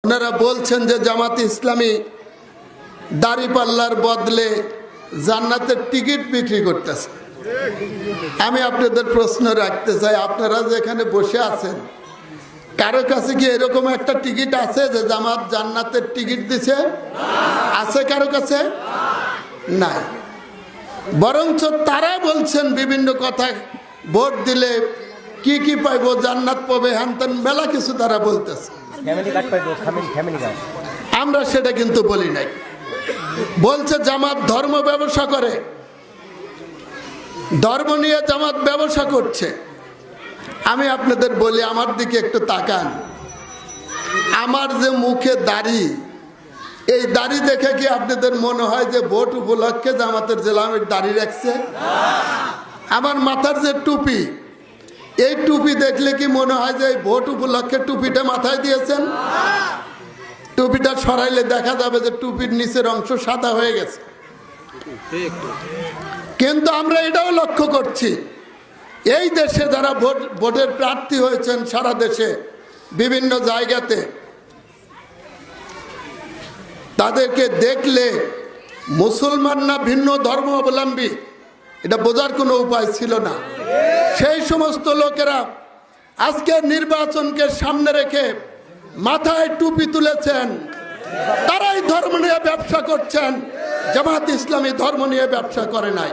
আপনারা বলছেন যে জামাত ইসলামী দাড়িপাল্লার বদলে জান্নাতের টিকিট বিক্রি করতেছে। আমি আপনাদের প্রশ্ন রাখতে চাই, আপনারা যেখানে বসে আছেন কারো কাছে কি এরকম একটা টিকিট আছে যে জামাত জান্নাতের টিকিট দিছে? আছে কারো কাছে? নাই। বরঞ্চ তারা বলছেন বিভিন্ন কথা, ভোট দিলে কি কি পাইবো, জান্নাত পাবে, হ্যান মেলা কিছু তারা বলতেছে। আমরা সেটা কিন্তু বলি নাই। বলছে জামাত ধর্ম ব্যবসা করে, ধর্ম নিয়ে জামাত ব্যবসা করছে। আমি আপনাদের বলি, আমার দিকে একটু তাকান। আমার যে মুখে দাড়ি, এই দাড়ি দেখে কি আপনাদের মনে হয় যে ভোট উপলক্ষে জামাতের জেলামের দাড়ি রাখছে? আমার মাথার যে টুপি, এই টুপি দেখলে কি মনে হয় যে ভোট উপলক্ষে টুপিটা মাথায় দিয়েছেন? টুপিটা সরাইলে দেখা যাবে যে টুপির নিচের অংশ সাদা হয়ে গেছে। কিন্তু আমরা এটাও লক্ষ্য করছি, এই দেশে যারা ভোটের প্রার্থী হয়েছেন সারা দেশে বিভিন্ন জায়গাতে, তাদেরকে দেখলে মুসলমান না ভিন্ন ধর্ম অবলম্বী এটা বোঝার কোনো উপায় ছিল না। সেই সমস্ত লোকেরা আজকে নির্বাচনকে সামনে রেখে মাথায় টুপি তুলেছেন, তারাই ধর্ম নিয়ে ব্যবসা করছেন। জামাত ইসলামী ধর্ম নিয়ে ব্যবসা করে নাই।